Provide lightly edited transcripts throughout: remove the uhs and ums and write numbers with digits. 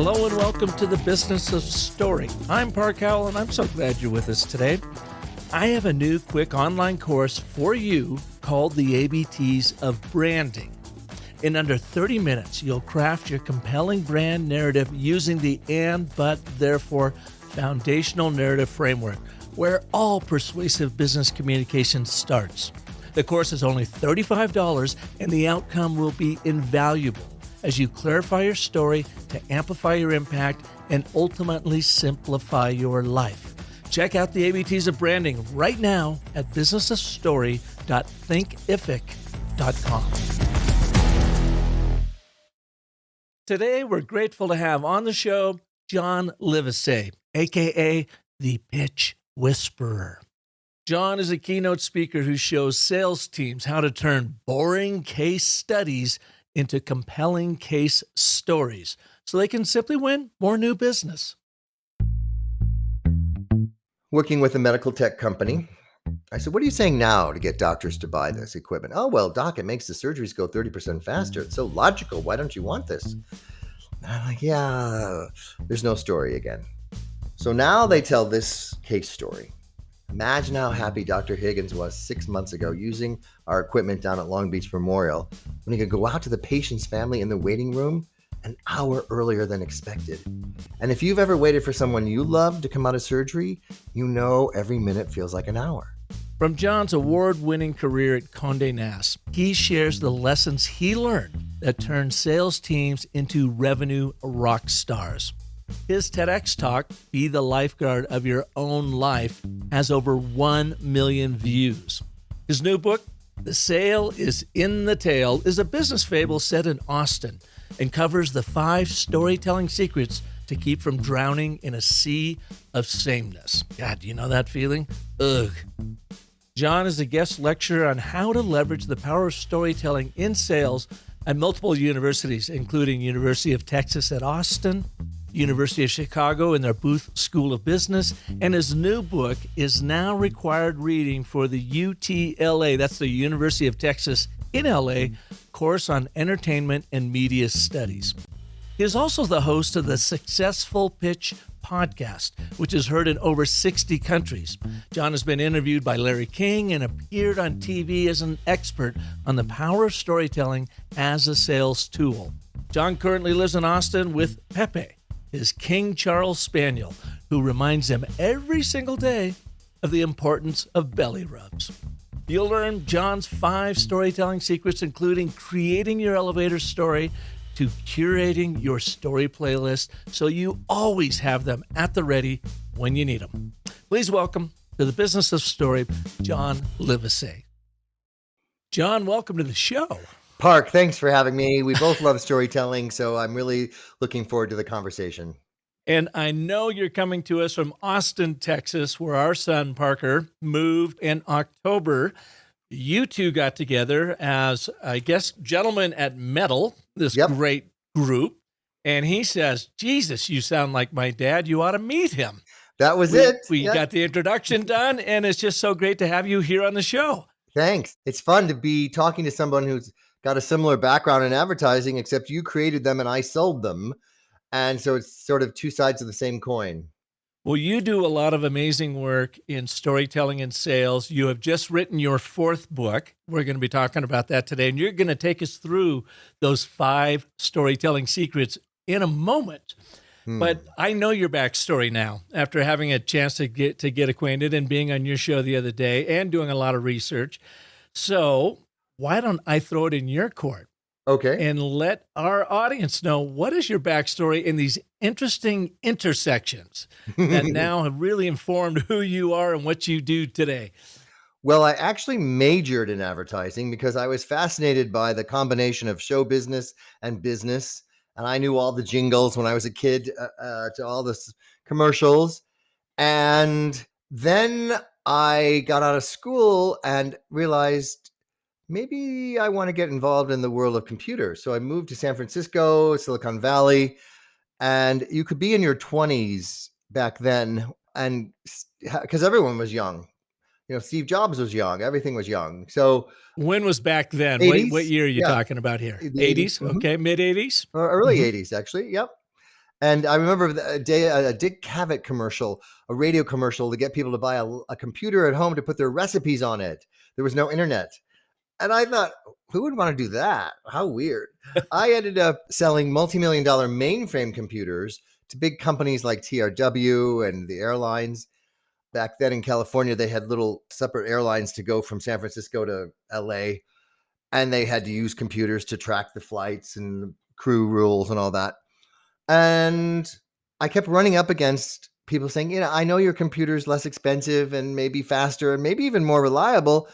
Hello and welcome to the Business of Story. I'm Park Howell and I'm so glad you're with us today. I have a new quick online course for you called the ABTs of Branding. In under 30 minutes, you'll craft your compelling brand narrative using the and, but, therefore foundational narrative framework, where all persuasive business communication starts. The course is only $35 and the outcome will be invaluable as you clarify your story to amplify your impact and ultimately simplify your life. Check out the ABTs of Branding right now at businessofstory.thinkific.com. Today, we're grateful to have on the show John Livesay, aka the Pitch Whisperer. John is a keynote speaker who shows sales teams how to turn boring case studies into compelling case stories so they can simply win more new business. Working with a medical tech company, I said, what are you saying now to get doctors to buy this equipment? Oh, well, doc, it makes the surgeries go 30% faster. It's so logical. Why don't you want this? And I'm like, yeah, there's no story again. So now they tell this case story. Imagine how happy Dr. Higgins was 6 months ago using our equipment down at Long Beach Memorial when he could go out to the patient's family in the waiting room an hour earlier than expected. And if you've ever waited for someone you love to come out of surgery, you know every minute feels like an hour. From John's award-winning career at Condé Nast, he shares the lessons he learned that turned sales teams into revenue rock stars. His TEDx talk, Be the Lifeguard of Your Own Life, has over 1 million views. His new book, The Sail is in the Tail, is a business fable set in Austin and covers the 5 storytelling secrets to keep from drowning in a sea of sameness. God, do you know that feeling? Ugh. John is a guest lecturer on how to leverage the power of storytelling in sales at multiple universities, including University of Texas at Austin, University of Chicago in their Booth School of Business, and his new book is now required reading for the UTLA, that's the University of Texas in LA, course on entertainment and media studies. He is also the host of the Successful Pitch podcast, which is heard in over 60 countries. John has been interviewed by Larry King and appeared on TV as an expert on the power of storytelling as a sales tool. John currently lives in Austin with Pepe, his King Charles Spaniel, who reminds him every single day of the importance of belly rubs. You'll learn John's 5 storytelling secrets, including creating your elevator story to curating your story playlist so you always have them at the ready when you need them. Please welcome to the Business of Story, John Livesay. John, welcome to the show. Park, thanks for having me. We both love storytelling, so I'm really looking forward to the conversation. And I know you're coming to us from Austin, Texas, where our son Parker moved in October. You two got together as, I guess, gentlemen at Metal, this great group. And he says, Jesus, you sound like my dad. You ought to meet him. That was it. We got the introduction done, and it's just so great to have you here on the show. Thanks. It's fun to be talking to someone who's got a similar background in advertising, except you created them and I sold them. And so it's sort of 2 sides of the same coin. Well, you do a lot of amazing work in storytelling and sales. You have just written your 4th book. We're going to be talking about that today. And you're going to take us through those 5 storytelling secrets in a moment. But I know your backstory now after having a chance to get acquainted and being on your show the other day and doing a lot of research. So why don't I throw it in your court? Okay. And let our audience know, what is your backstory in these interesting intersections that now have really informed who you are and what you do today? Well, I actually majored in advertising because I was fascinated by the combination of show business and business. And I knew all the jingles when I was a kid to all the commercials. And then I got out of school and realized maybe I want to get involved in the world of computers. So I moved to San Francisco, Silicon Valley, and you could be in your 20s back then, and because everyone was young. You know, Steve Jobs was young. Everything was young. So when was back then? 80s? What year are you talking about here? The 80s? Mhm. Okay, mid-80s? Early 80s, actually. Yep. And I remember a day, a Dick Cavett commercial, a radio commercial to get people to buy a computer at home to put their recipes on it. There was no internet. And I thought, who would want to do that? How weird. I ended up selling multi-million dollar mainframe computers to big companies like TRW and the airlines. Back then in California, they had little separate airlines to go from San Francisco to LA, and they had to use computers to track the flights and crew rules and all that. And I kept running up against people saying, I know your computer's less expensive and maybe faster and maybe even more reliable,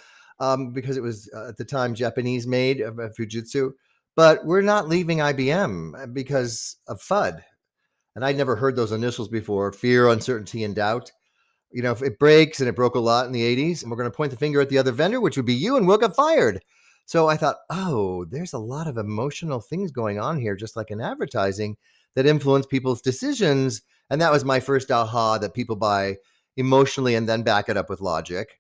because it was at the time Japanese made of Fujitsu, but we're not leaving IBM because of FUD. And I'd never heard those initials before: fear, uncertainty, and doubt. If it breaks, and it broke a lot in the 80s, and we're going to point the finger at the other vendor, which would be you, and we'll get fired. So I thought, oh, there's a lot of emotional things going on here, just like in advertising, that influence people's decisions. And that was my first aha, that people buy emotionally and then back it up with logic.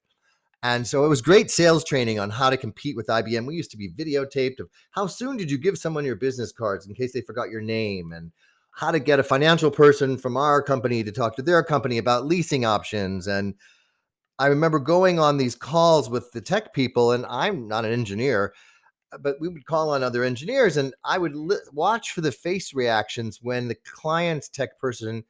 And so it was great sales training on how to compete with IBM. We used to be videotaped of how soon did you give someone your business cards in case they forgot your name, and how to get a financial person from our company to talk to their company about leasing options. And I remember going on these calls with the tech people, and I'm not an engineer, but we would call on other engineers, and I would watch for the face reactions when the client's tech person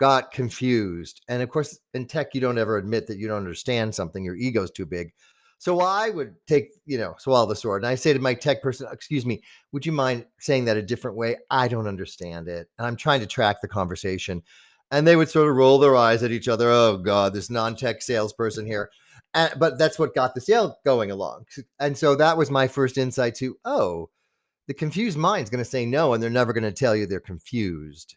got confused. And of course, in tech, you don't ever admit that you don't understand something. Your ego's too big. So I would take, swallow the sword. And I say to my tech person, excuse me, would you mind saying that a different way? I don't understand it. And I'm trying to track the conversation. And they would sort of roll their eyes at each other. Oh, God, this non-tech salesperson here. But that's what got the sale going along. And so that was my first insight to, the confused mind's going to say no, and they're never going to tell you they're confused.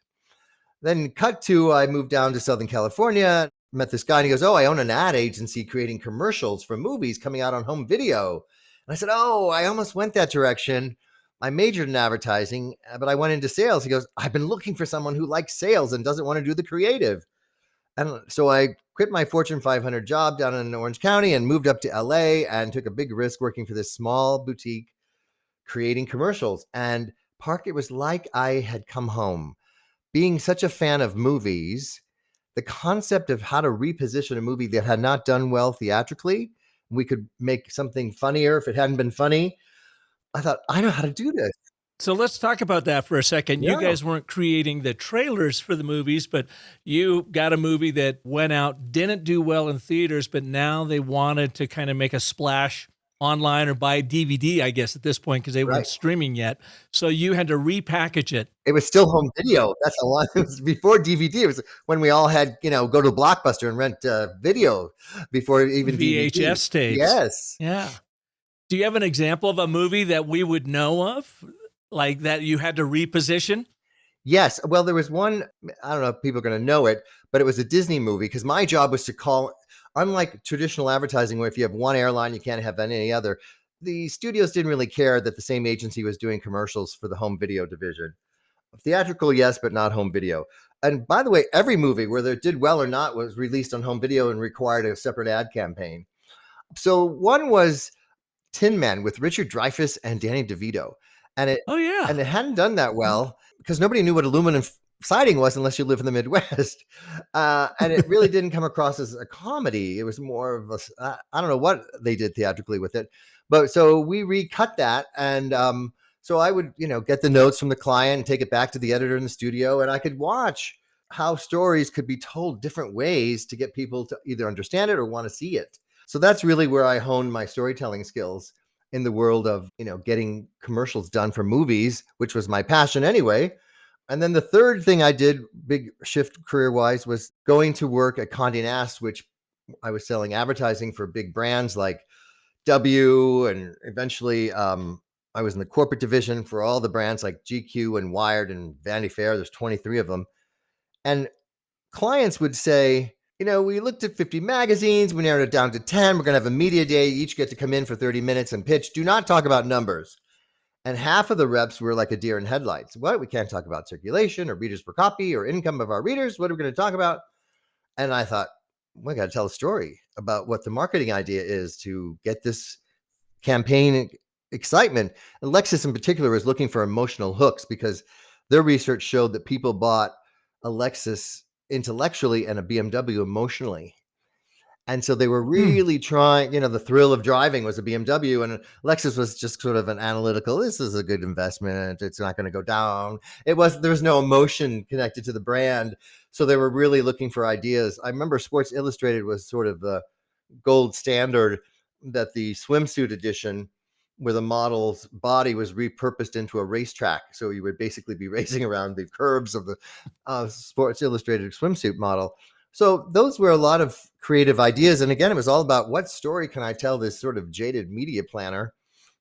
Then cut to, I moved down to Southern California, met this guy, and he goes, I own an ad agency creating commercials for movies coming out on home video. And I said, I almost went that direction. I majored in advertising, but I went into sales. He goes, I've been looking for someone who likes sales and doesn't want to do the creative. And so I quit my Fortune 500 job down in Orange County and moved up to LA and took a big risk working for this small boutique creating commercials. And Park, it was like I had come home. Being such a fan of movies, the concept of how to reposition a movie that had not done well theatrically, we could make something funnier if it hadn't been funny. I thought, I know how to do this. So let's talk about that for a second. You Yeah. guys weren't creating the trailers for the movies, but you got a movie that went out, didn't do well in theaters, but now they wanted to kind of make a splash online or buy DVD, I guess, at this point, because they weren't Right. streaming yet. So you had to repackage it. It was still home video. That's a lot. It was before DVD. It was when we all had, go to Blockbuster and rent video before even DVD. VHS tapes. Yes. Yeah. Do you have an example of a movie that we would know of, like that you had to reposition? Yes. Well, there was one, I don't know if people are going to know it, but it was a Disney movie, because my job was to call, unlike traditional advertising where if you have one airline, you can't have any other. The studios didn't really care that the same agency was doing commercials for the home video division. Theatrical, yes, but not home video. And by the way, every movie, whether it did well or not, was released on home video and required a separate ad campaign. So one was Tin Man with Richard Dreyfuss and Danny DeVito. And it hadn't done that well because nobody knew what aluminum siding was unless you live in the Midwest. And it really didn't come across as a comedy. It was more of a, I don't know what they did theatrically with it. But so we recut that. And so I would, get the notes from the client and take it back to the editor in the studio. And I could watch how stories could be told different ways to get people to either understand it or want to see it. So that's really where I honed my storytelling skills in the world of, getting commercials done for movies, which was my passion anyway. And then the third thing I did, big shift career-wise, was going to work at Condé Nast, which I was selling advertising for big brands like W, and eventually I was in the corporate division for all the brands like GQ and Wired and Vanity Fair. There's 23 of them. And clients would say, we looked at 50 magazines, we narrowed it down to 10. We're going to have a media day. You each get to come in for 30 minutes and pitch. Do not talk about numbers. And half of the reps were like a deer in headlights. What? We can't talk about circulation or readers per copy or income of our readers. What are we going to talk about? And I thought, we got to tell a story about what the marketing idea is to get this campaign excitement. And Lexus in particular is looking for emotional hooks because their research showed that people bought a Lexus intellectually and a BMW emotionally. And so they were really trying, the thrill of driving was a BMW, and Lexus was just sort of an analytical, this is a good investment. It's not going to go down. There was no emotion connected to the brand. So they were really looking for ideas. I remember Sports Illustrated was sort of the gold standard, that the swimsuit edition where the model's body was repurposed into a racetrack. So you would basically be racing around the curves of the Sports Illustrated swimsuit model. So those were a lot of creative ideas. And again, it was all about what story can I tell this sort of jaded media planner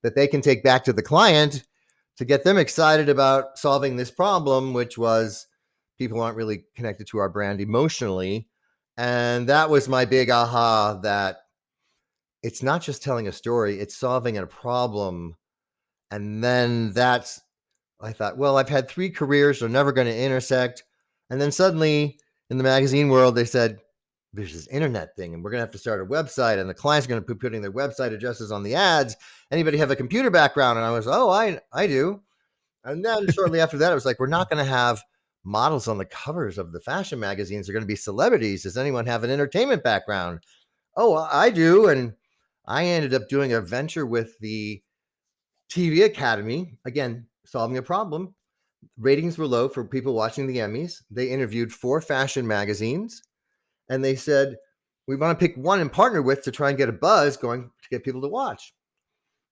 that they can take back to the client to get them excited about solving this problem, which was people aren't really connected to our brand emotionally. And that was my big aha, that it's not just telling a story, it's solving a problem. And then I thought, well, I've had 3 careers, they're never going to intersect. And then suddenly in the magazine world, they said, there's this internet thing, and we're going to have to start a website, and the client's going to be putting their website addresses on the ads. Anybody have a computer background? And I was, I do. And then shortly after that, I was like, we're not going to have models on the covers of the fashion magazines. They're going to be celebrities. Does anyone have an entertainment background? Oh, I do. And I ended up doing a venture with the TV Academy, again, solving a problem. Ratings were low for people watching the Emmys. They interviewed 4 fashion magazines, and they said, we want to pick one and partner with to try and get a buzz going to get people to watch.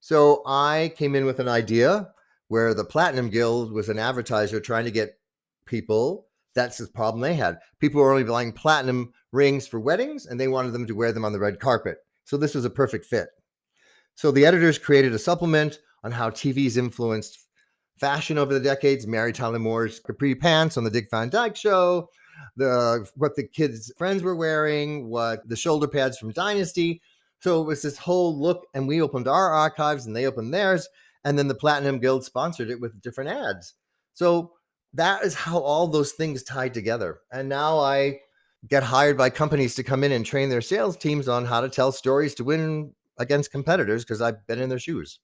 So I came in with an idea where the Platinum Guild was an advertiser trying to get people. That's the problem they had. People were only buying platinum rings for weddings, and they wanted them to wear them on the red carpet. So this was a perfect fit. So the editors created a supplement on how TV's influenced fashion over the decades. Mary Tyler Moore's capri pants on the Dick Van Dyke Show, what the kids' friends were wearing, what the shoulder pads from Dynasty. So it was this whole look, and we opened our archives and they opened theirs. And then the Platinum Guild sponsored it with different ads. So that is how all those things tied together. And now I get hired by companies to come in and train their sales teams on how to tell stories to win against competitors, because I've been in their shoes.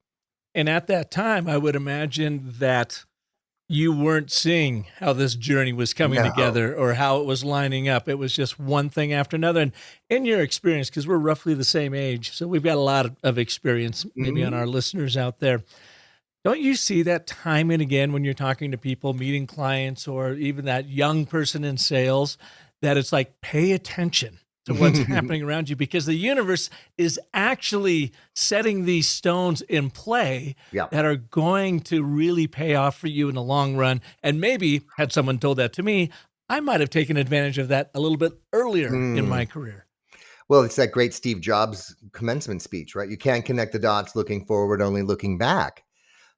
And at that time, I would imagine that you weren't seeing how this journey was coming together or how it was lining up. It was just one thing after another. And in your experience, because we're roughly the same age, so we've got a lot of experience maybe on our listeners out there. Don't you see that time and again when you're talking to people, meeting clients, or even that young person in sales, that it's like, pay attention to what's happening around you, because the universe is actually setting these stones in play that are going to really pay off for you in the long run. And maybe, had someone told that to me, I might have taken advantage of that a little bit earlier in my career. Well, it's that great Steve Jobs commencement speech, right? You can't connect the dots looking forward, only looking back.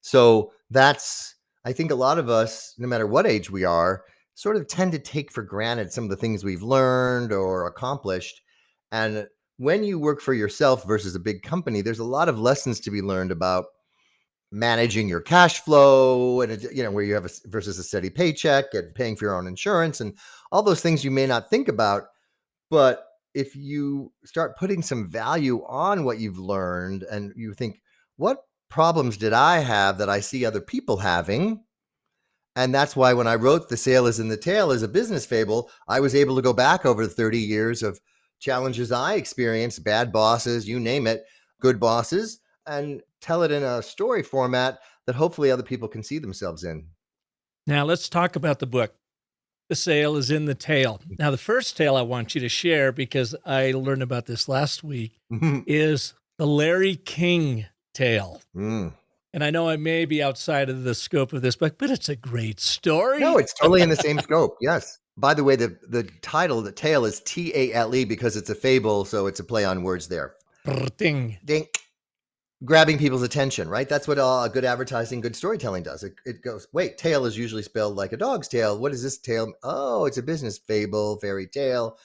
So that's, I think a lot of us, no matter what age we are, sort of tend to take for granted some of the things we've learned or accomplished. And when you work for yourself versus a big company, there's a lot of lessons to be learned about managing your cash flow, and where you have versus a steady paycheck, and paying for your own insurance, and all those things you may not think about. But if you start putting some value on what you've learned, and you think, what problems did I have that I see other people having? And that's why when I wrote The Sale is in the Tail as a business fable, I was able to go back over 30 years of challenges I experienced, bad bosses, you name it, good bosses, and tell it in a story format that hopefully other people can see themselves in. Now let's talk about the book. The Sale is in the Tail. Now, the first tale I want you to share, because I learned about this last week, is the Larry King tale. And I know it may be outside of the scope of this book, but it's a great story. No, it's totally in the same scope. Yes. By the way, the title, the tale, is Tale because it's a fable, so it's a play on words there. Ding. Dink. Grabbing people's attention, right? That's what a good advertising, good storytelling does. It goes, wait, tail is usually spelled like a dog's tail. What is this tale? Oh, it's a business fable, fairy tale.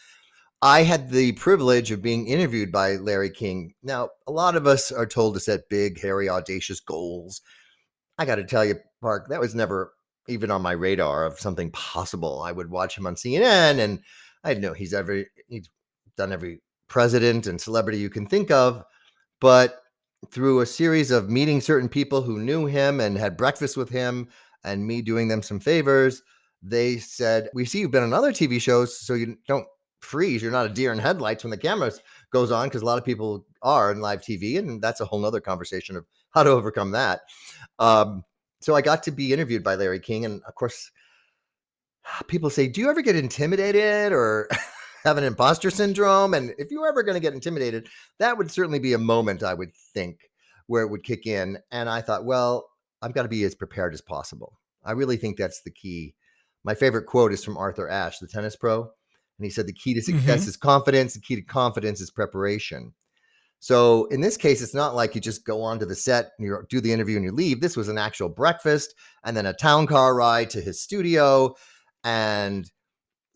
I had the privilege of being interviewed by Larry King. Now, a lot of us are told to set big, hairy, audacious goals. I got to tell you, Park, that was never even on my radar of something possible. I would watch him on CNN, and I know he's done every president and celebrity you can think of. But through a series of meeting certain people who knew him and had breakfast with him, and me doing them some favors, they said, "We see you've been on other TV shows, so you don't freeze. You're not a deer in headlights when the camera goes on," because a lot of people are in live TV, and that's a whole nother conversation of how to overcome that. Um, so I got to be interviewed by Larry King, and of course, people say, "Do you ever get intimidated or have an imposter syndrome?" And if you were ever going to get intimidated, that would certainly be a moment, I would think, where it would kick in. And I thought, well, I've got to be as prepared as possible. I really think that's the key. My favorite quote is from Arthur Ashe, the tennis pro. And he said, "The key to Hmm. success is confidence. The key to confidence is preparation." So in this case, it's not like you just go onto the set and you do the interview and you leave. This was an actual breakfast and then a town car ride to his studio. And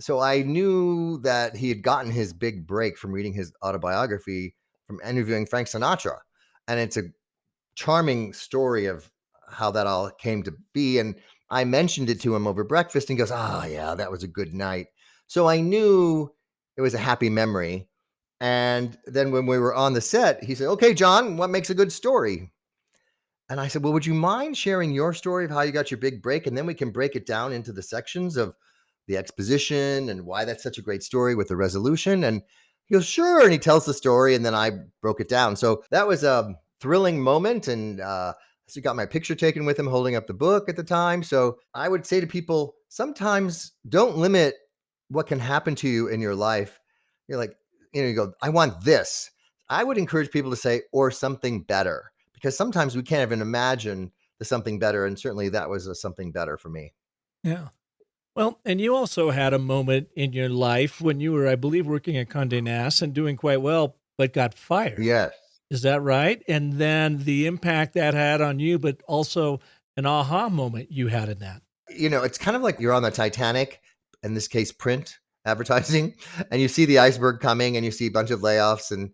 so I knew that he had gotten his big break from reading his autobiography from interviewing Frank Sinatra. And it's a charming story of how that all came to be. And I mentioned it to him over breakfast and he goes, "Oh, yeah, that was a good night." So I knew it was a happy memory. And then when we were on the set, he said, "Okay, John, what makes a good story?" And I said, "Well, would you mind sharing your story of how you got your big break? And then we can break it down into the sections of the exposition and why that's such a great story with the resolution." And he goes, "Sure." And he tells the story, and then I broke it down. So that was a thrilling moment. And so got my picture taken with him holding up the book at the time. So I would say to people, sometimes don't limit what can happen to you in your life. You're like, you go, "I want this." I would encourage people to say, "or something better," because sometimes we can't even imagine the something better. And certainly that was a something better for me. Yeah. Well, and you also had a moment in your life when you were, I believe, working at Condé Nast and doing quite well, but got fired. Yes. Is that right? And then the impact that had on you, but also an aha moment you had in that. It's kind of like you're on the Titanic, in this case, print advertising, and you see the iceberg coming and you see a bunch of layoffs and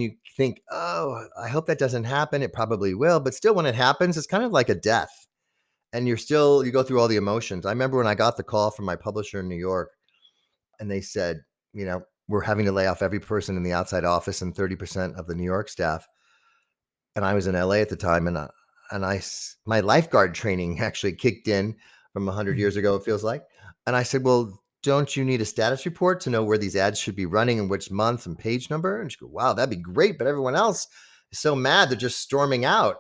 you think, "Oh, I hope that doesn't happen." It probably will. But still, when it happens, it's kind of like a death. And you go through all the emotions. I remember when I got the call from my publisher in New York and they said, "We're having to lay off every person in the outside office and 30% of the New York staff." And I was in LA at the time, my lifeguard training actually kicked in from 100 Mhm. years ago, it feels like. And I said, "Well, don't you need a status report to know where these ads should be running and which month and page number?" And she goes, "Wow, that'd be great, but everyone else is so mad, they're just storming out."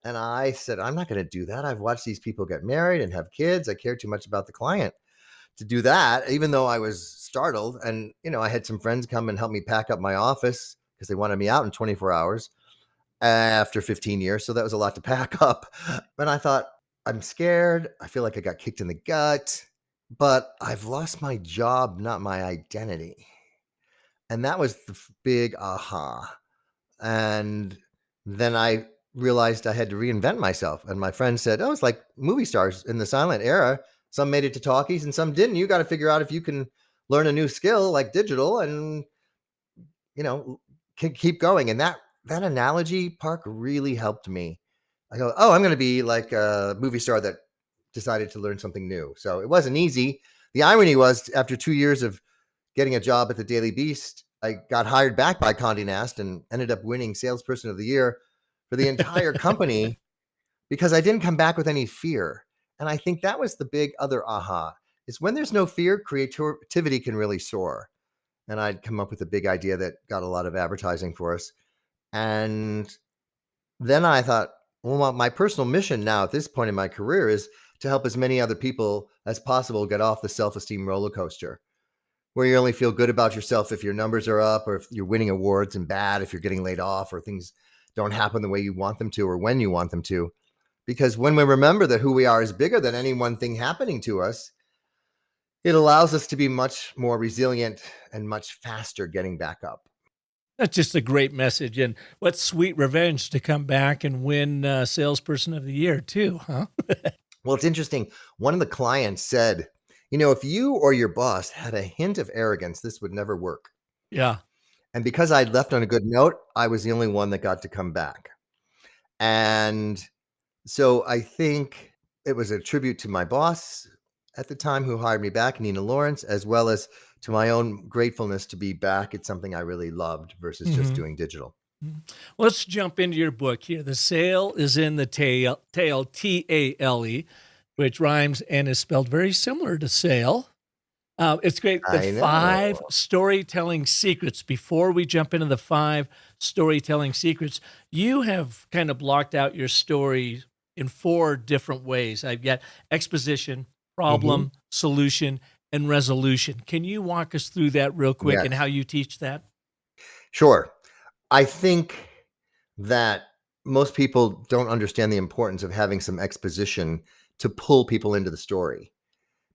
And I said, "I'm not going to do that. I've watched these people get married and have kids. I care too much about the client to do that," even though I was startled. And, I had some friends come and help me pack up my office because they wanted me out in 24 hours after 15 years. So that was a lot to pack up. But I thought, I'm scared. I feel like I got kicked in the gut, but I've lost my job, not my identity. And that was the big aha. And then I realized I had to reinvent myself. And my friend said, "Oh, it's like movie stars in the silent era. Some made it to talkies and some didn't. You got to figure out if you can learn a new skill like digital and you know, keep going." And that analogy, Park, really helped me. I go, "Oh, I'm going to be like a movie star that decided to learn something new." So it wasn't easy. The irony was, after 2 years of getting a job at the Daily Beast, I got hired back by Condé Nast and ended up winning Salesperson of the Year for the entire company because I didn't come back with any fear. And I think that was the big other aha, is when there's no fear, creativity can really soar. And I'd come up with a big idea that got a lot of advertising for us. And then I thought, well, my personal mission now at this point in my career is to help as many other people as possible get off the self-esteem roller coaster, where you only feel good about yourself if your numbers are up or if you're winning awards, and bad if you're getting laid off or things don't happen the way you want them to or when you want them to. Because when we remember that who we are is bigger than any one thing happening to us, it allows us to be much more resilient and much faster getting back up. That's just a great message. And what sweet revenge to come back and win Salesperson of the Year, too, huh? Well, it's interesting. One of the clients said, "If you or your boss had a hint of arrogance, this would never work." Yeah. And because I'd left on a good note, I was the only one that got to come back. And so I think it was a tribute to my boss at the time who hired me back, Nina Lawrence, as well as to my own gratefulness to be back at something I really loved versus just Mhm. doing digital. Mhm. Let's jump into your book here. The Sale is in the Tail, Tale, Tale, which rhymes and is spelled very similar to sale. It's great. The I know. 5 storytelling secrets. Before we jump into the 5 storytelling secrets, you have kind of blocked out your story in 4 different ways. I've got exposition, Mhm. problem, solution, and resolution. Can you walk us through that real quick and Yes. how you teach that? Sure. I think that most people don't understand the importance of having some exposition to pull people into the story.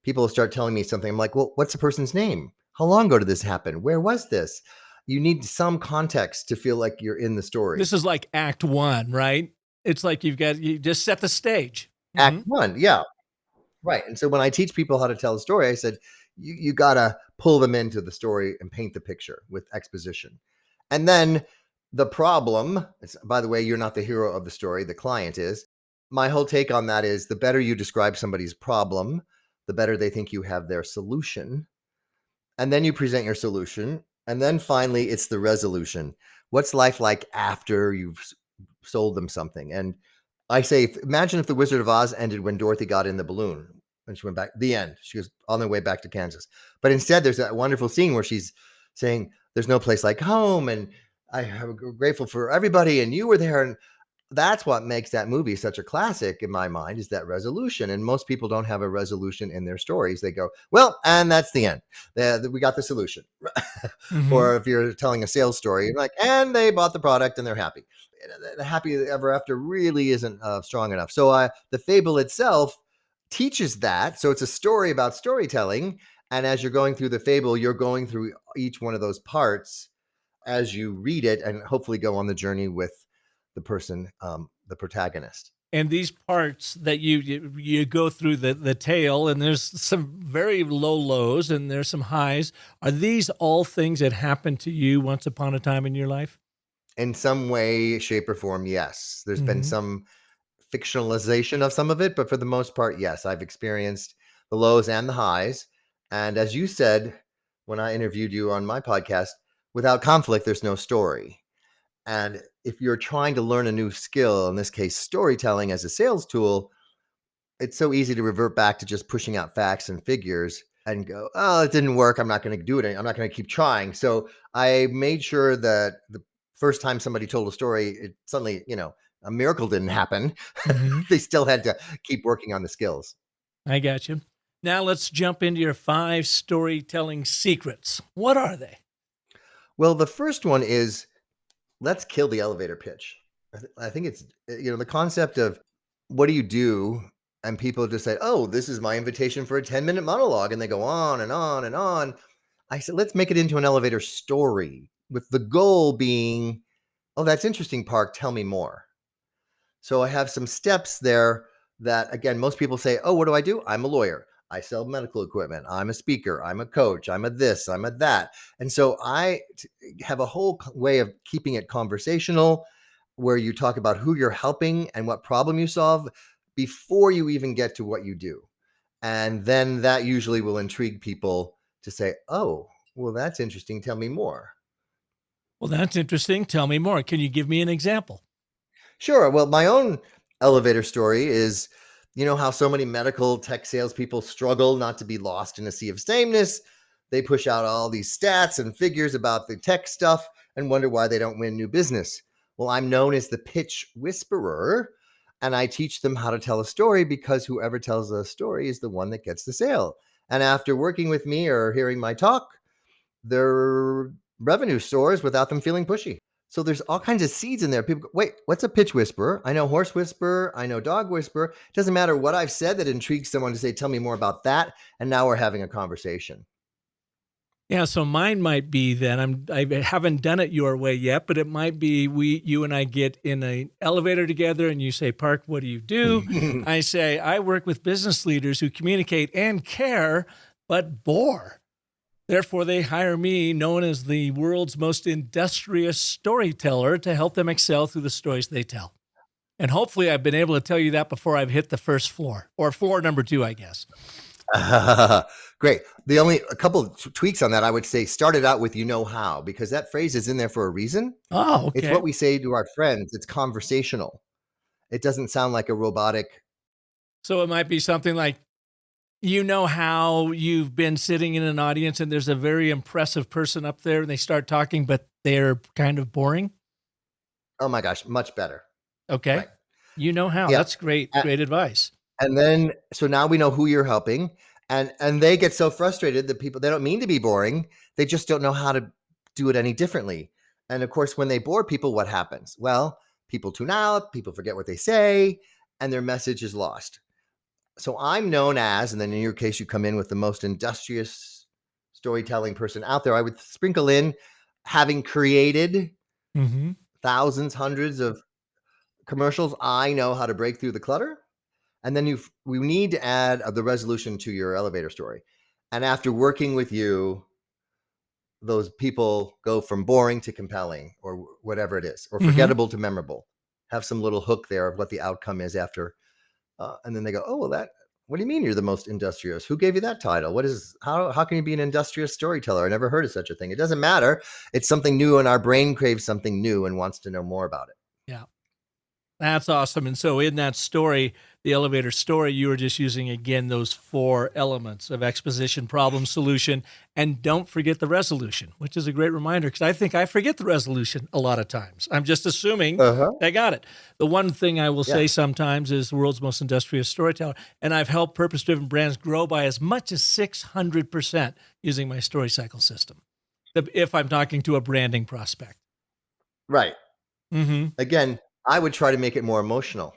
People start telling me something. I'm like, well, what's the person's name? How long ago did this happen? Where was this? You need some context to feel like you're in the This story. is like act 1, right? It's like you just set the stage. Act Mhm. one, yeah, right. And so when I teach people how to tell a story, I said, you got to pull them into the story and paint the picture with exposition. And then the problem, by the way, you're not the hero of the story, the client is. My whole take on that is the better you describe somebody's problem, the better they think you have their solution. And then you present your solution. And then finally, it's the resolution. What's life like after you've sold them something? And I say, imagine if the Wizard of Oz ended when Dorothy got in the balloon and she went back. The end. She was on their way back to Kansas. But instead, there's that wonderful scene where she's saying, "There's no place like home," and I'm grateful for everybody, and you were there, and that's what makes that movie such a classic in my mind is that resolution. And most people don't have a resolution in their stories. They go, well, and that's the end. We got the solution. Mhm. Or if you're telling a sales story, you're like, and they bought the product and they're happy. The happy ever after really isn't strong enough. So the fable itself teaches that. So it's a story about storytelling. And as you're going through the fable, you're going through each one of those parts as you read it and hopefully go on the journey with the person, the protagonist. And these parts that you go through the tail, and there's some very low lows and there's some highs. Are these all things that happened to you once upon a time in your life? In some way, shape, or form, yes. There's been Mhm. some fictionalization of some of it, but for the most part, yes, I've experienced the lows and the highs. And as you said when I interviewed you on my podcast, without conflict, there's no story. And if you're trying to learn a new skill, in this case, storytelling as a sales tool, it's so easy to revert back to just pushing out facts and figures and go, oh, it didn't work. I'm not going to do it. I'm not going to keep trying. So I made sure that the first time somebody told a story, it suddenly, a miracle didn't happen. Mhm. They still had to keep working on the skills. I got you. Now let's jump into your 5 storytelling secrets. What are they? Well, the first one is let's kill the elevator pitch. I think it's, the concept of what do you do? And people just say, oh, this is my invitation for a 10-minute monologue. And they go on and on and on. I said, let's make it into an elevator story with the goal being, oh, that's interesting, Park. Tell me more. So I have some steps there that, again, most people say, oh, what do? I'm a lawyer. I sell medical equipment. I'm a speaker. I'm a coach. I'm a this. I'm a that. And so have a whole way of keeping it conversational where you talk about who you're helping and what problem you solve before you even get to what you do. And then that usually will intrigue people to say, oh, well, that's interesting. Tell me more. Well, that's interesting. Tell me more. Can you give me an example? Sure. Well, my own elevator story is how so many medical tech salespeople struggle not to be lost in a sea of sameness. They push out all these stats and figures about the tech stuff and wonder why they don't win new business. Well, I'm known as the pitch whisperer, and I teach them how to tell a story because whoever tells a story is the one that gets the sale. And after working with me or hearing my talk, their revenue soars without them feeling pushy. So there's all kinds of seeds in there. People go, wait, what's a pitch whisperer? I know horse whisperer. I know dog whisperer. It doesn't matter what I've said that intrigues someone to say, tell me more about that. And now we're having a conversation. Yeah, so mine might be that I haven't done it your way yet, but it might be you and I get in an elevator together and you say, Park, what do you do? I say, I work with business leaders who communicate and care, but bore. Therefore, they hire me, known as the world's most industrious storyteller, to help them excel through the stories they tell. And hopefully, I've been able to tell you that before I've hit the first floor or floor number 2, I guess. Great. The only a couple of tweaks on that, I would say start it out with how, because that phrase is in there for a reason. Oh, It's okay. what we say to our friends. It's conversational. It doesn't sound like a robotic So it might be something like, how you've been sitting in an audience and there's a very impressive person up there and they start talking, but they're kind of boring. Oh my gosh, much better. Okay. Right. How. Yeah. That's great. A- Great advice. And then so now we know who you're helping, and they get so frustrated that people, they don't mean to be boring, they just don't know how to do it any differently. And of course, when they bore people, what happens? Well, people tune out, people forget what they say, and their message is lost. So I'm known as, and then in your case, you come in with the most industrious storytelling person out there. I would sprinkle in having created Mm-hmm. thousands, hundreds of commercials. I know how to break through the clutter. And then we need to add the resolution to your elevator story. And after working with you, those people go from boring to compelling, or whatever it is, or Mm-hmm. forgettable to memorable. Have some little hook there of what the outcome is after. And then they go, oh, well, what do you mean you're the most industrious? Who gave you that title? How can you be an industrious storyteller? I never heard of such a thing. It doesn't matter. It's something new, and our brain craves something new and wants to know more about it. Yeah. That's awesome. And so in that story, the elevator story, you were just using again those 4 elements of exposition, problem, solution, and don't forget the resolution, which is a great reminder because I think I forget the resolution a lot of times. I'm just assuming Uh-huh. I got it. The one thing I will Yeah. say sometimes is the world's most industrious storyteller, and I've helped purpose-driven brands grow by as much as 600% using my story cycle system. If I'm talking to a branding prospect. Right. Mm-hmm. Again, I would try to make it more emotional.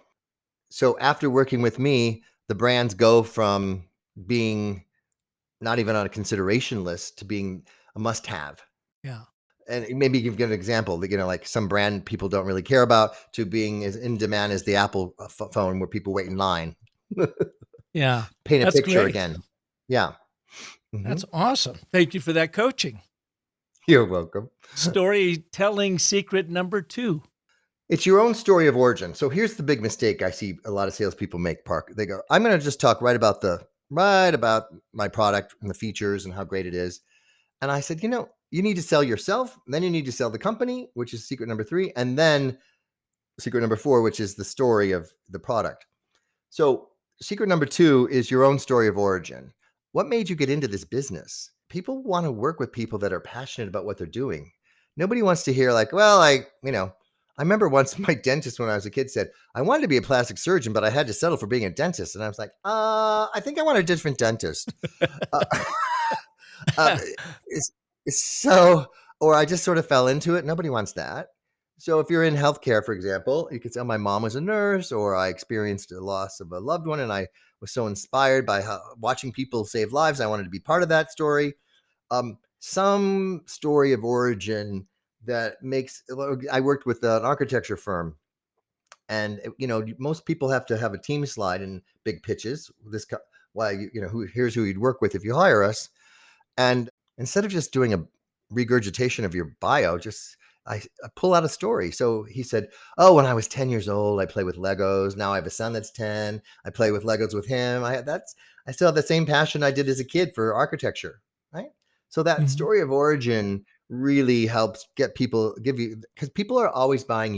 So after working with me, the brands go from being not even on a consideration list to being a must have. Yeah. And maybe give an example that, like some brand people don't really care about, to being as in demand as the Apple phone, where people wait in line. Yeah. Paint a That's picture great. again. Yeah. That's Mhm. awesome. Thank you for that coaching. You're welcome. Storytelling secret number 2. It's your own story of origin. So here's the big mistake I see a lot of salespeople make, Park. They go, I'm going to just talk right about my product and the features and how great it is. And I said, you need to sell yourself, then you need to sell the company, which is secret number 3, and then secret number 4, which is the story of the product. So, secret number 2 is your own story of origin. What made you get into this business? People want to work with people that are passionate about what they're doing. Nobody wants to hear, like, well, I remember once my dentist when I was a kid said, I wanted to be a plastic surgeon, but I had to settle for being a dentist. And I was like, I think I want a different dentist. Uh, uh, it's, it's so, or I just sort of fell into it. Nobody wants that. So if you're in healthcare, for example, you could say, my mom was a nurse, or I experienced a loss of a loved one, and I was so inspired by watching people save lives. I wanted to be part of that story. Some story of origin that makes. I worked with an architecture firm, and most people have to have a team slide in big pitches. Here's who you'd work with if you hire us. And instead of just doing a regurgitation of your bio, I pull out a story. So he said, oh, when I was 10 years old, I play with Legos. Now I have a son that's 10. I play with Legos with him. I still have the same passion I did as a kid for architecture. Right. So that Mhm. story of origin really helps because people are always buying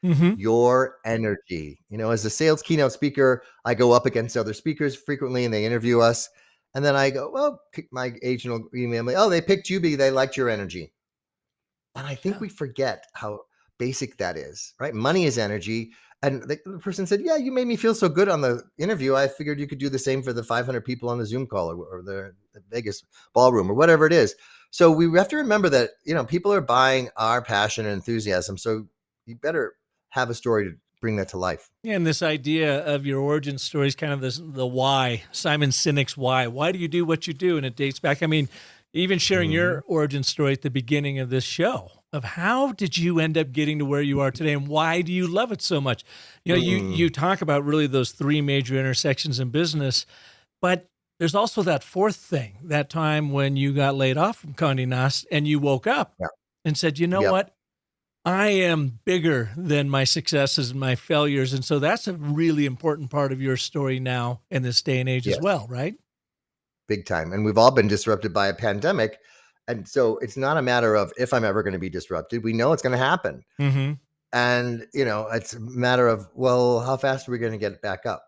Mhm. your energy. As a sales keynote speaker, I go up against other speakers frequently and they interview us. And then I go, well, my agent will email me, oh, they picked you because they liked your energy. And I think Yeah. we forget how basic that is, right? Money is energy. And the person said, yeah, you made me feel so good on the interview. I figured you could do the same for the 500 people on the Zoom call, or the Vegas ballroom, or whatever it is. So we have to remember that, people are buying our passion and enthusiasm. So you better have a story to bring that to life. And this idea of your origin story is kind of the why, Simon Sinek's why. Why do you do what you do? And it dates back. I mean, even sharing Mhm. your origin story at the beginning of this show of how did you end up getting to where you are today and why do you love it so much? You Mm. talk about really those 3 major intersections in business, but there's also that 4th thing, that time when you got laid off from Condé Nast and you woke up Yeah. and said, you know Yep. what? I am bigger than my successes and my failures. And so that's a really important part of your story now in this day and age as Yes. well, right? Big time. And we've all been disrupted by a pandemic. And so it's not a matter of if I'm ever going to be disrupted. We know it's going to happen. Mm-hmm. And, it's a matter of, well, how fast are we going to get it back up?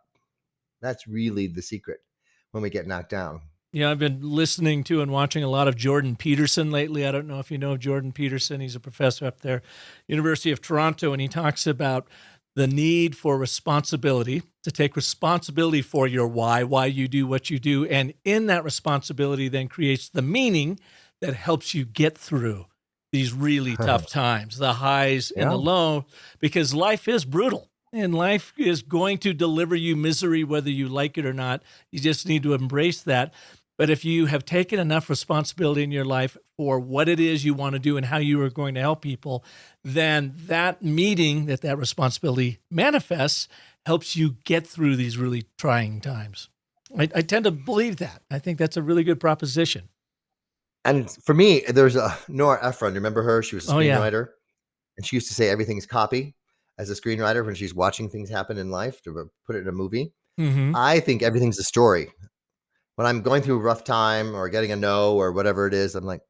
That's really the secret when we get knocked down. Yeah, I've been listening to and watching a lot of Jordan Peterson lately. I don't know if you know Jordan Peterson. He's a professor up there, University of Toronto, and he talks about the need for responsibility, to take responsibility for your why you do what you do. And in that responsibility then creates the meaning that helps you get through these really tough times, the highs and Yeah. the low, because life is brutal. And life is going to deliver you misery, whether you like it or not. You just need to embrace that. But if you have taken enough responsibility in your life for what it is you want to do and how you are going to help people, then that meeting that responsibility manifests helps you get through these really trying times. I tend to believe that. I think that's a really good proposition. And for me, there's a Nora Ephron. Remember her? She was a Oh, yeah. screenwriter, and she used to say everything's copy as a screenwriter when she's watching things happen in life to put it in a movie. Mm-hmm. I think everything's a story. When I'm going through a rough time or getting a no or whatever it is, I'm like,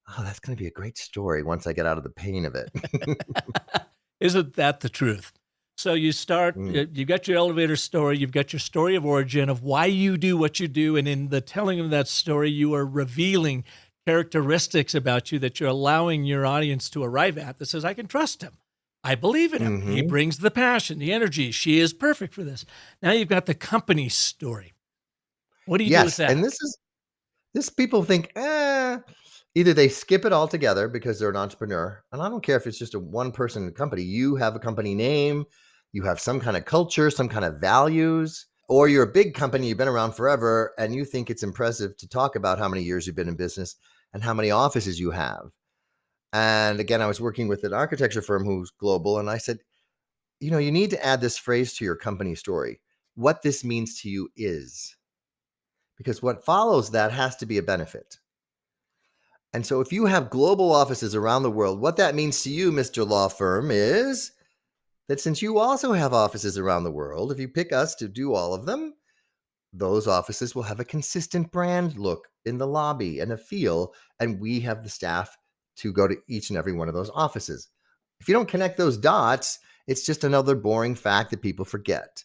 oh, that's going to be a great story once I get out of the pain of it. Isn't that the truth? So you start, Mm. you've got your elevator story, you've got your story of origin of why you do what you do. And in the telling of that story, you are revealing characteristics about you that you're allowing your audience to arrive at that says, I can trust him. I believe in him. He Mhm. brings the passion, the energy. She is perfect for this. Now you've got the company story. What do you do with Yes, that? and this people think, either they skip it altogether because they're an entrepreneur, and I don't care if it's just a one-person company. You have a company name, you have some kind of culture, some kind of values, or you're a big company, you've been around forever, and you think it's impressive to talk about how many years you've been in business and how many offices you have. And again, I was working with an architecture firm who's global, and I said, you need to add this phrase to your company story. What this means to you is, because what follows that has to be a benefit. And so if you have global offices around the world, what that means to you, Mr. Law Firm, is that since you also have offices around the world, if you pick us to do all of them, those offices will have a consistent brand look in the lobby and a feel, and we have the staff to go to each and every one of those offices. If you don't connect those dots, it's just another boring fact that people forget.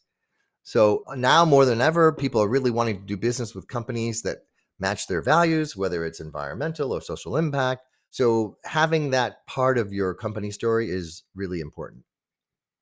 So now more than ever, people are really wanting to do business with companies that match their values, whether it's environmental or social impact. So having that part of your company story is really important.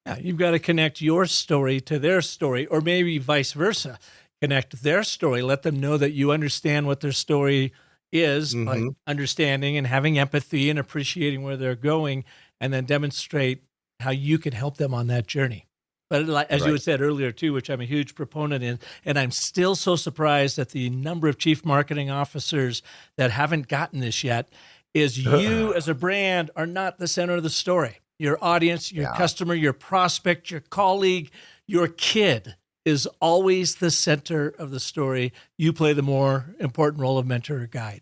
Yeah, you've got to connect your story to their story, or maybe vice versa. Connect their story. Let them know that you understand what their story is by Mm-hmm. understanding and having empathy and appreciating where they're going, and then demonstrate how you can help them on that journey. But as you Right. had said earlier, too, which I'm a huge proponent in, and I'm still so surprised at the number of chief marketing officers that haven't gotten this yet, is you as a brand are not the center of the story. Your audience, your Yeah. customer, your prospect, your colleague, your kid is always the center of the story. You play the more important role of mentor or guide.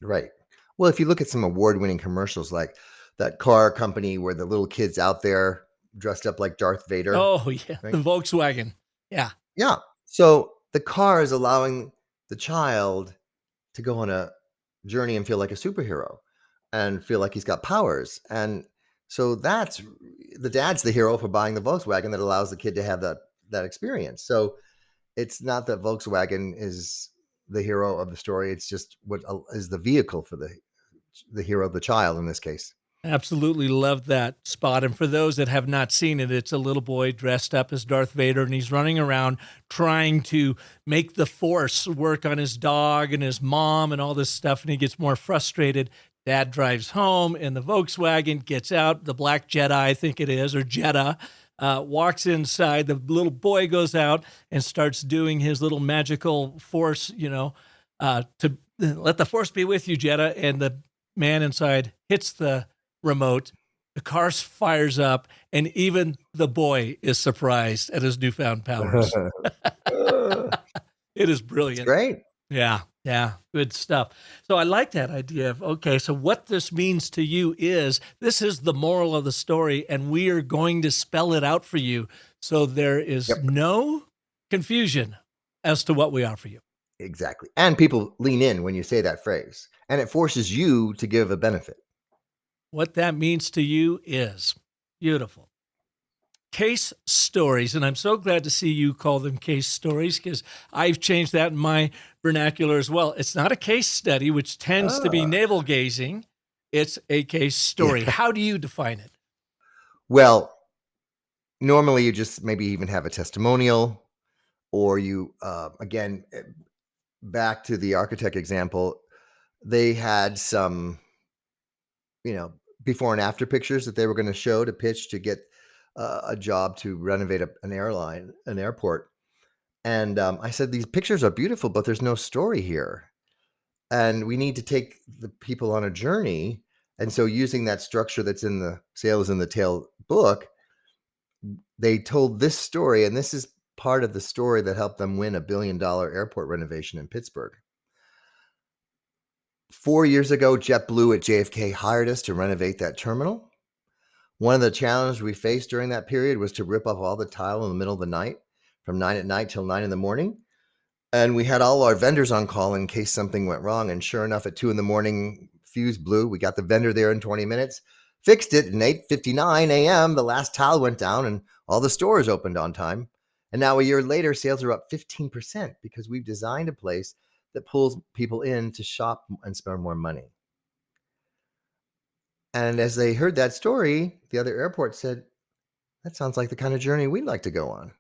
Right. Well, if you look at some award-winning commercials like that car company where the little kid's out there dressed up like Darth Vader, Oh, yeah, right? the Volkswagen. Yeah. Yeah. So the car is allowing the child to go on a journey and feel like a superhero and feel like he's got powers. And so that's the dad's the hero for buying the Volkswagen that allows the kid to have that experience. So it's not that Volkswagen is the hero of the story. It's just what is the vehicle for the hero, the child in this case. Absolutely love that spot. And for those that have not seen it, it's a little boy dressed up as Darth Vader, and he's running around trying to make the Force work on his dog and his mom and all this stuff. And he gets more frustrated. Dad drives home in the Volkswagen, gets out, the black Jedi, I think it is, or Jeddah, walks inside. The little boy goes out and starts doing his little magical Force, to let the Force be with you, Jeddah. And the man inside hits the remote, the car fires up, and even the boy is surprised at his newfound powers. It is It's brilliant. great. Yeah, yeah, good stuff. So I like that idea of, okay, so what this means to you is this is the moral of the story, and we are going to spell it out for you so there is Yep, no confusion as to what we offer you. exactly. And people lean in when you say that phrase, and it forces you to give a benefit. What that means to you is beautiful. case stories. And I'm so glad to see you call them case stories because I've changed that in my vernacular as well. It's not a case study, which tends to be Ah, navel gazing. It's a case story. yeah. How do you define it? Well, normally you just maybe even have a testimonial, or you, again, back to the architect example, they had some, you know, before and after pictures that they were going to show to pitch to get a job to renovate an airport. And I said, these pictures are beautiful, but there's no story here. And we need to take the people on a journey. And so, using that structure that's in the Sales in the Tail book, they told this story. And this is part of the story that helped them win $1 billion airport renovation in Pittsburgh. 4 years ago, JetBlue at JFK hired us to renovate that terminal. One of the challenges we faced during that period was to rip up all the tile in the middle of the night from 9 at night till 9 in the morning. And we had all our vendors on call in case something went wrong. And sure enough, at 2 in the morning, fuse blew. We got the vendor there in 20 minutes, fixed it. And 8:59 a.m., the last tile went down and all the stores opened on time. And now a year later, sales are up 15% because we've designed a place that pulls people in to shop and spend more money. And as they heard that story, the other airport said, that sounds like the kind of journey we'd like to go on.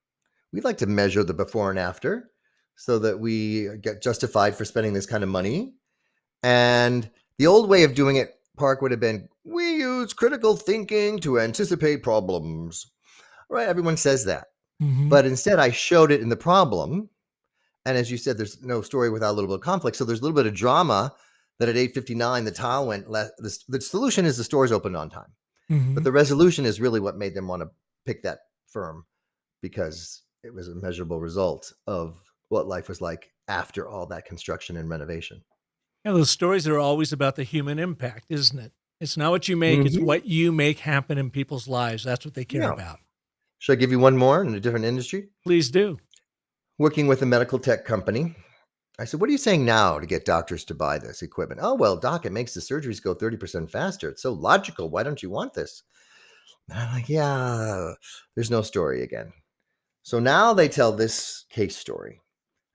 We'd like to measure the before and after so that we get justified for spending this kind of money. And the old way of doing it, Park, would have been, we use critical thinking to anticipate problems. Right? Everyone says that. Mm-hmm. But instead, I showed it in the problem. And as you said, there's no story without a little bit of conflict. So there's a little bit of drama that at 8:59, the tile went less. The solution is the stores opened on time. Mm-hmm. But the resolution is really what made them want to pick that firm, because it was a measurable result of what life was like after all that construction and renovation. Yeah, those stories are always about the human impact, isn't it? It's not what you make, it's Mm-hmm. what you make happen in people's lives. That's what they care Yeah. about. Should I give you one more in a different industry? Please do. Working with a medical tech company, I said, what are you saying now to get doctors to buy this equipment? Oh, well, doc, it makes the surgeries go 30% faster. It's so logical. Why don't you want this? And I'm like, yeah, there's no story again. So now they tell this case story.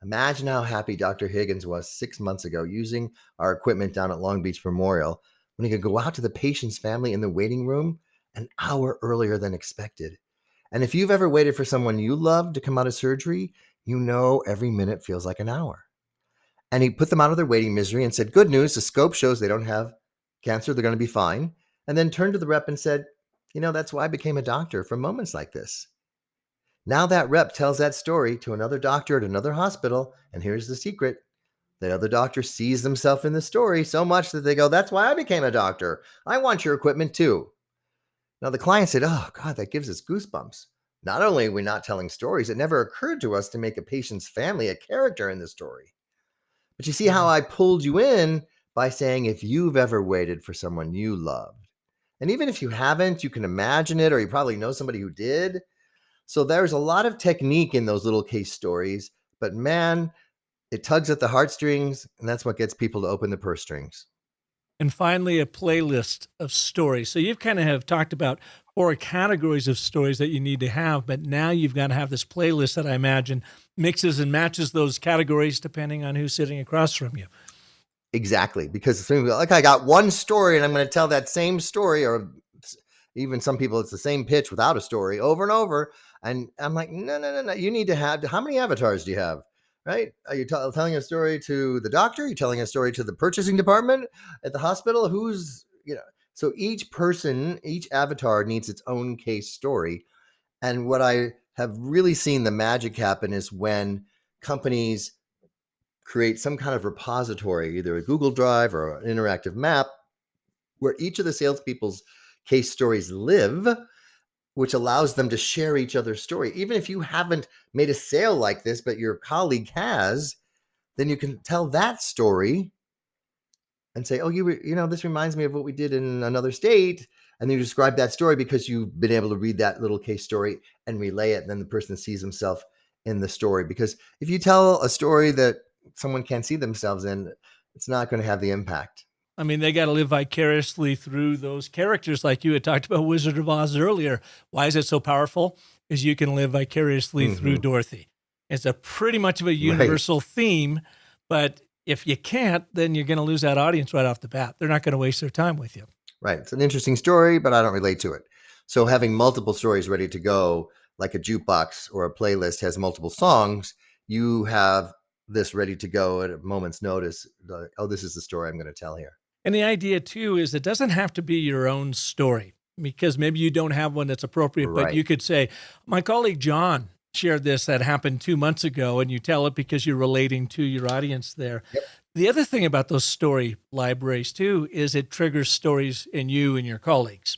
Imagine how happy Dr. Higgins was 6 months ago using our equipment down at Long Beach Memorial when he could go out to the patient's family in the waiting room an hour earlier than expected. And if you've ever waited for someone you love to come out of surgery, you know every minute feels like an hour. And he put them out of their waiting misery and said, good news, the scope shows they don't have cancer, they're going to be fine. And then turned to the rep and said, that's why I became a doctor, for moments like this. Now that rep tells that story to another doctor at another hospital, and here's the secret. The other doctor sees themselves in the story so much that they go, that's why I became a doctor. I want your equipment too. Now the client said, oh God, that gives us goosebumps. Not only are we not telling stories, it never occurred to us to make a patient's family a character in the story. But you see how I pulled you in by saying, if you've ever waited for someone you loved, and even if you haven't, you can imagine it, or you probably know somebody who did. So there's a lot of technique in those little case stories, but man, it tugs at the heartstrings, and that's what gets people to open the purse strings. And finally, a playlist of stories. So you've kind of have talked about 4 categories of stories that you need to have, but now you've got to have this playlist that I imagine mixes and matches those categories depending on who's sitting across from you. Exactly, because like I got one story and I'm going to tell that same story, or even some people it's the same pitch without a story over and over. And I'm like, no. You need to have, how many avatars do you have? Right? Are you telling a story to the doctor? Are you telling a story to the purchasing department at the hospital? So each person, each avatar needs its own case story. And what I have really seen the magic happen is when companies create some kind of repository, either a Google Drive or an interactive map, where each of the salespeople's case stories live, which allows them to share each other's story. Even if you haven't made a sale like this, but your colleague has, then you can tell that story and say, oh, this reminds me of what we did in another state. And then you describe that story because you've been able to read that little case story and relay it. And then the person sees himself in the story. Because if you tell a story that someone can't see themselves in, it's not going to have the impact. I mean, they got to live vicariously through those characters like you had talked about Wizard of Oz earlier. Why is it so powerful? Is you can live vicariously through Dorothy. It's a pretty much of a universal theme, but if you can't, then you're going to lose that audience right off the bat. They're not going to waste their time with you. Right. It's an interesting story, but I don't relate to it. So having multiple stories ready to go, like a jukebox or a playlist has multiple songs, you have this ready to go at a moment's notice. Oh, this is the story I'm going to tell here. And the idea, too, is it doesn't have to be your own story because maybe you don't have one that's appropriate, but you could say, my colleague John shared this that happened 2 months ago, and you tell it because you're relating to your audience there. Yep. The other thing about those story libraries, too, is it triggers stories in you and your colleagues.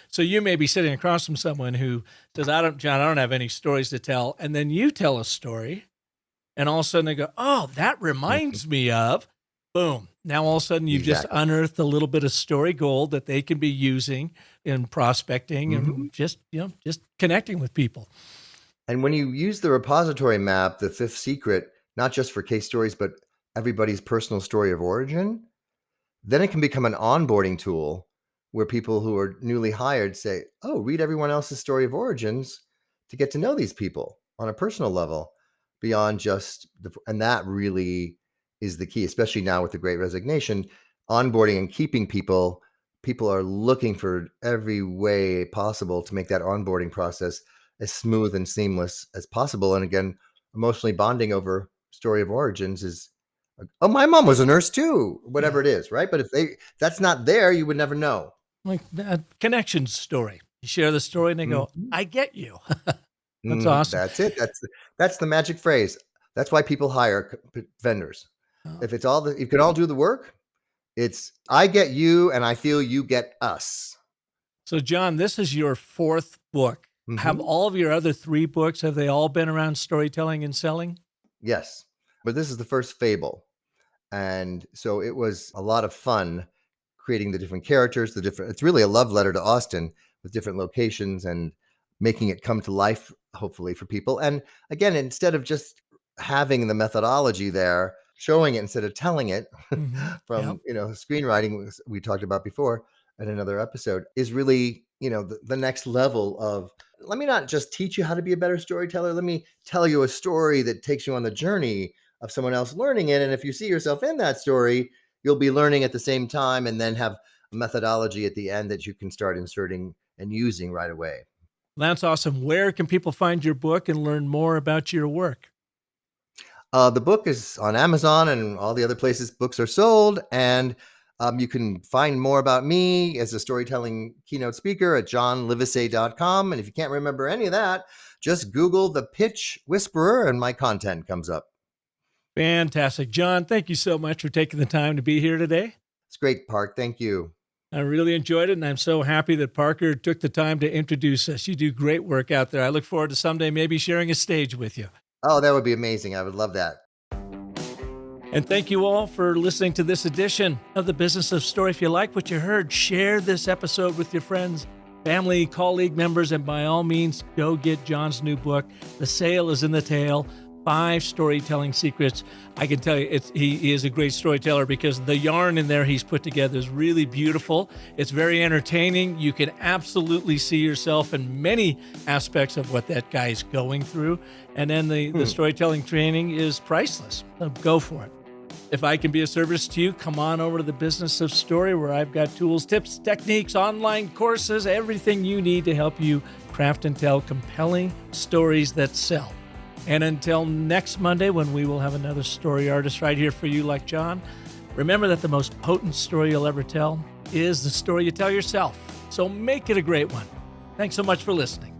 So you may be sitting across from someone who says, John, I don't have any stories to tell. And then you tell a story, and all of a sudden they go, oh, that reminds me of, boom. Now all of a sudden you've just unearthed a little bit of story gold that they can be using in prospecting and just connecting with people. And when you use the repository map, the fifth secret, not just for case stories, but everybody's personal story of origin, then it can become an onboarding tool where people who are newly hired say, oh, read everyone else's story of origins to get to know these people on a personal level beyond just and that really is the key, especially now with the Great Resignation. Onboarding and keeping people are looking for every way possible to make that onboarding process as smooth and seamless as possible. And again, emotionally bonding over story of origins is, oh, my mom was a nurse too, whatever it is, right? But if that's not there, you would never know. Like a connection story. You share the story and they go, I get you. That's awesome. That's it. That's the magic phrase. That's why people hire vendors. If it's you can all do the work, it's I get you and I feel you get us. So John, this is your fourth book. Have all of your other 3 books, have they all been around storytelling and selling? Yes, but this is the first fable. And so it was a lot of fun creating the different characters, it's really a love letter to Austin with different locations and making it come to life, hopefully, for people. And again, instead of just having the methodology there, showing it instead of telling it from, screenwriting we talked about before in another episode is really, the next level of, let me not just teach you how to be a better storyteller. Let me tell you a story that takes you on the journey of someone else learning it. And if you see yourself in that story, you'll be learning at the same time and then have a methodology at the end that you can start inserting and using right away. That's awesome. Where can people find your book and learn more about your work? The book is on Amazon and all the other places books are sold. And you can find more about me as a storytelling keynote speaker at johnlivesay.com. And if you can't remember any of that, just Google The Pitch Whisperer and my content comes up. Fantastic. John, thank you so much for taking the time to be here today. It's great, Park. Thank you. I really enjoyed it, and I'm so happy that Parker took the time to introduce us. You do great work out there. I look forward to someday maybe sharing a stage with you. Oh, that would be amazing. I would love that. And thank you all for listening to this edition of The Business of Story. If you like what you heard, share this episode with your friends, family, colleague members, and by all means, go get John's new book. The sale is in the tail. 5 storytelling secrets. I can tell you he is a great storyteller because the yarn in there he's put together is really beautiful. It's very entertaining. You can absolutely see yourself in many aspects of what that guy's going through. And then the storytelling training is priceless. So go for it. If I can be of service to you, come on over to The Business of Story, where I've got tools, tips, techniques, online courses, everything you need to help you craft and tell compelling stories that sell. And until next Monday, when we will have another story artist right here for you like John, remember that the most potent story you'll ever tell is the story you tell yourself. So make it a great one. Thanks so much for listening.